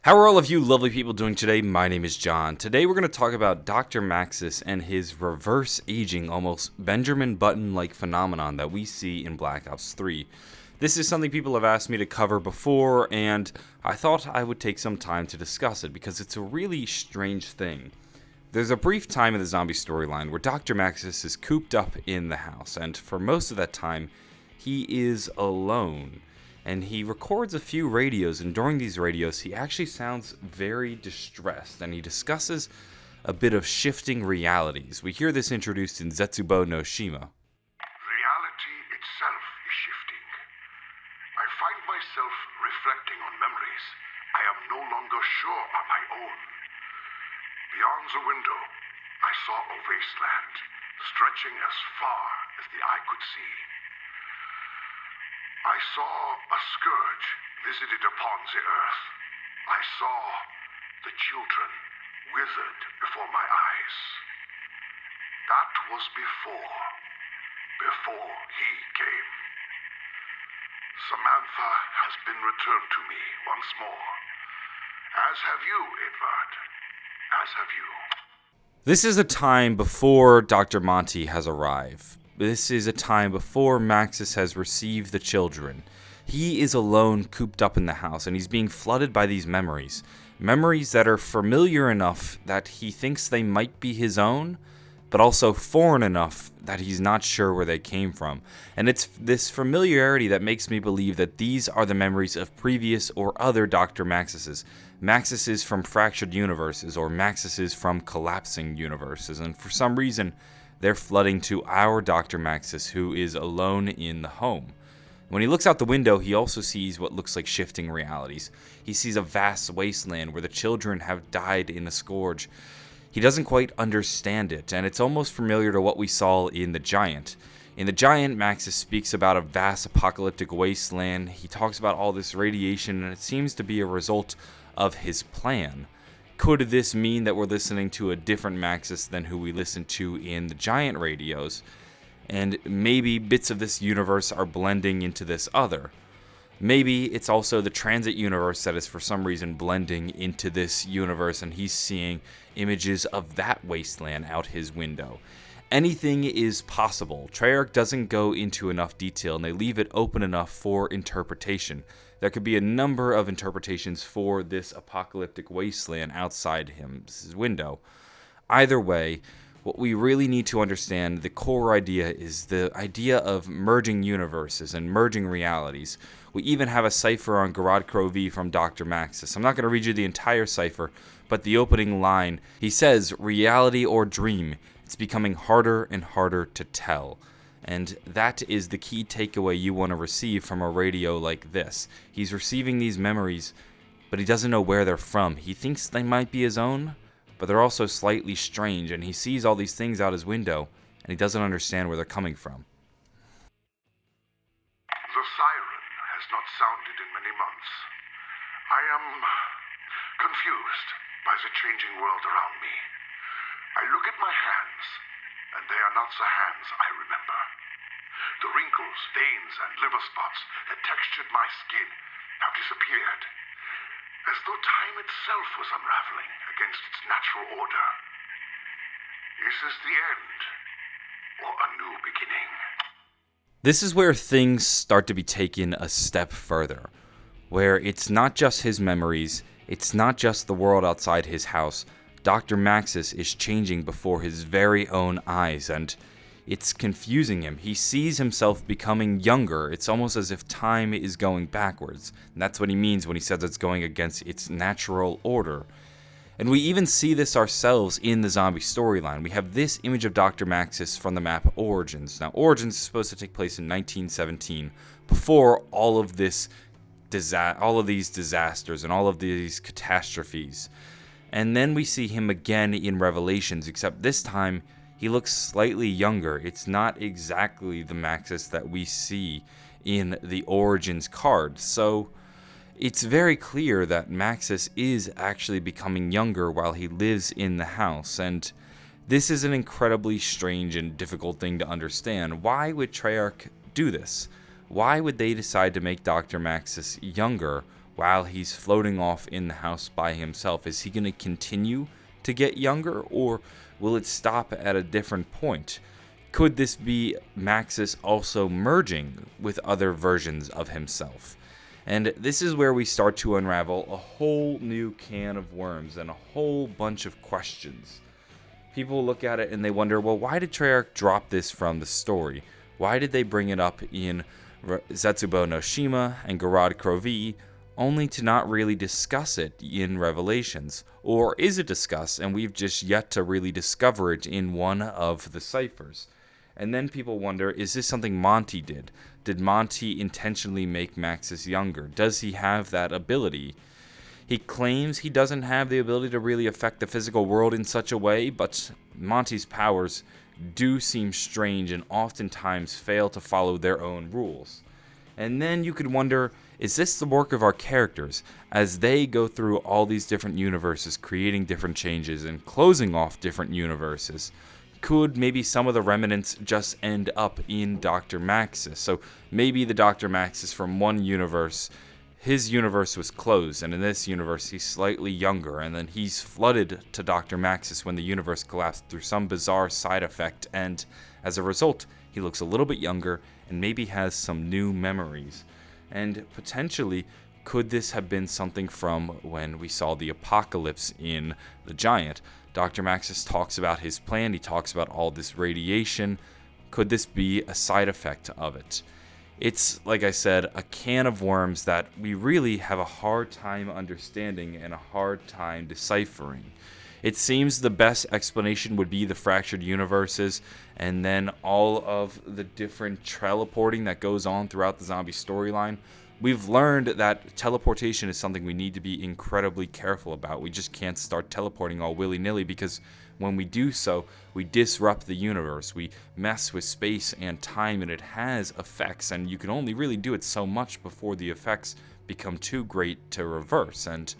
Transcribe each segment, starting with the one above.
How are all of you lovely people doing today? My name is John. Today we're going to talk about Dr. Maxis and his reverse aging, almost Benjamin Button-like phenomenon that we see in Black Ops 3. This is something people have asked me to cover before, and I thought I would take some time to discuss it because it's a really strange thing. There's a brief time in the zombie storyline where Dr. Maxis is cooped up in the house, and for most of that time, he is alone. And he records a few radios, and during these radios, he actually sounds very distressed, and he discusses a bit of shifting realities. We hear this introduced in Zetsubo no Shima. Reality itself is shifting. I find myself reflecting on memories I am no longer sure are my own. Beyond the window, I saw a wasteland, stretching as far as the eye could see. I saw a scourge visited upon the earth. I saw the children withered before my eyes. That was before he came. Samantha has been returned to me once more. As have you, Edvard. As have you. This is a time before Dr. Monty has arrived. This is a time before Maxis has received the children. He is alone, cooped up in the house, and he's being flooded by these memories. Memories that are familiar enough that he thinks they might be his own, but also foreign enough that he's not sure where they came from. And it's this familiarity that makes me believe that these are the memories of previous or other Dr. Maxises. Maxises from fractured universes, or Maxises from collapsing universes, and for some reason, they're flooding to our Dr. Maxis, who is alone in the home. When he looks out the window, he also sees what looks like shifting realities. He sees a vast wasteland where the children have died in a scourge. He doesn't quite understand it, and it's almost familiar to what we saw in The Giant. In The Giant, Maxis speaks about a vast apocalyptic wasteland. He talks about all this radiation, and it seems to be a result of his plan. Could this mean that we're listening to a different Maxis than who we listened to in the Giant radios? And maybe bits of this universe are blending into this other. Maybe it's also the transit universe that is for some reason blending into this universe, and he's seeing images of that wasteland out his window. Anything is possible. Treyarch doesn't go into enough detail, and they leave it open enough for interpretation. There could be a number of interpretations for this apocalyptic wasteland outside his window. Either way, what we really need to understand, the core idea, is the idea of merging universes and merging realities. We even have a cipher on Garad Krovi from Dr. Maxis. I'm not going to read you the entire cipher, but the opening line, he says, "Reality or dream, it's becoming harder and harder to tell." And that is the key takeaway you want to receive from a radio like this. He's receiving these memories, but he doesn't know where they're from. He thinks they might be his own, but they're also slightly strange, and he sees all these things out his window, and he doesn't understand where they're coming from. The siren has not sounded in many months. I am confused by the changing world around me. I look at my hands, and they are not the hands I remember. The wrinkles, veins, and liver spots that textured my skin have disappeared, as though time itself was unraveling against its natural order. Is this the end, or a new beginning? This is where things start to be taken a step further, where it's not just his memories, it's not just the world outside his house. Dr. Maxis is changing before his very own eyes, and it's confusing him. He sees himself becoming younger. It's almost as if time is going backwards. And that's what he means when he says it's going against its natural order. And we even see this ourselves in the zombie storyline. We have this image of Dr. Maxis from the map Origins. Now, Origins is supposed to take place in 1917, before all of these disasters and all of these catastrophes. And then we see him again in Revelations, except this time he looks slightly younger. It's not exactly the Maxis that we see in the Origins card. So it's very clear that Maxis is actually becoming younger while he lives in the house. And this is an incredibly strange and difficult thing to understand. Why would Treyarch do this? Why would they decide to make Dr. Maxis younger while he's floating off in the house by himself? Is he going to continue to get younger, or will it stop at a different point? Could this be Maxis also merging with other versions of himself? And this is where we start to unravel a whole new can of worms and a whole bunch of questions. People look at it and they wonder, well, why did Treyarch drop this from the story? Why did they bring it up in Zetsubo no Shima and Garad Krovi, only to not really discuss it in Revelations? Or is it discussed and we've just yet to really discover it in one of the ciphers? And then people wonder, is this something Monty did? Did Monty intentionally make Maxis younger? Does he have that ability? He claims he doesn't have the ability to really affect the physical world in such a way, but Monty's powers do seem strange and oftentimes fail to follow their own rules. And then you could wonder, is this the work of our characters as they go through all these different universes, creating different changes and closing off different universes? Could maybe some of the remnants just end up in Dr. Maxis? So maybe the Dr. Maxis from one universe, his universe was closed, and in this universe he's slightly younger, and then he's flooded to Dr. Maxis when the universe collapsed through some bizarre side effect, and as a result, he looks a little bit younger and maybe has some new memories. And potentially, could this have been something from when we saw the apocalypse in The Giant? Dr. Maxis talks about his plan, he talks about all this radiation. Could this be a side effect of it? It's, like I said, a can of worms that we really have a hard time understanding and a hard time deciphering. It seems the best explanation would be the fractured universes and then all of the different teleporting that goes on throughout the zombie storyline. We've learned that teleportation is something we need to be incredibly careful about. We just can't start teleporting all willy-nilly, because when we do so, we disrupt the universe. We mess with space and time, and it has effects, and you can only really do it so much before the effects become too great to reverse. And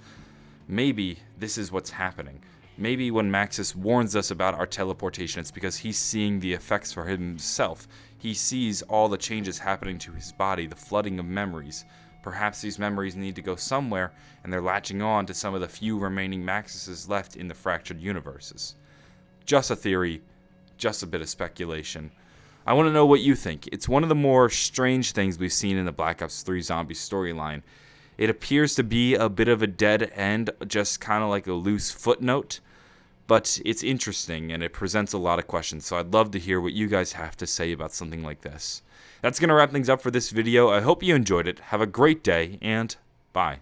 maybe this is what's happening. Maybe when Maxis warns us about our teleportation, it's because he's seeing the effects for himself. He sees all the changes happening to his body, the flooding of memories. Perhaps these memories need to go somewhere, and they're latching on to some of the few remaining Maxises left in the fractured universes. Just a theory, just a bit of speculation. I want to know what you think. It's one of the more strange things we've seen in the Black Ops 3 zombie storyline. It appears to be a bit of a dead end, just kind of like a loose footnote. But it's interesting, and it presents a lot of questions, so I'd love to hear what you guys have to say about something like this. That's going to wrap things up for this video. I hope you enjoyed it. Have a great day, and bye.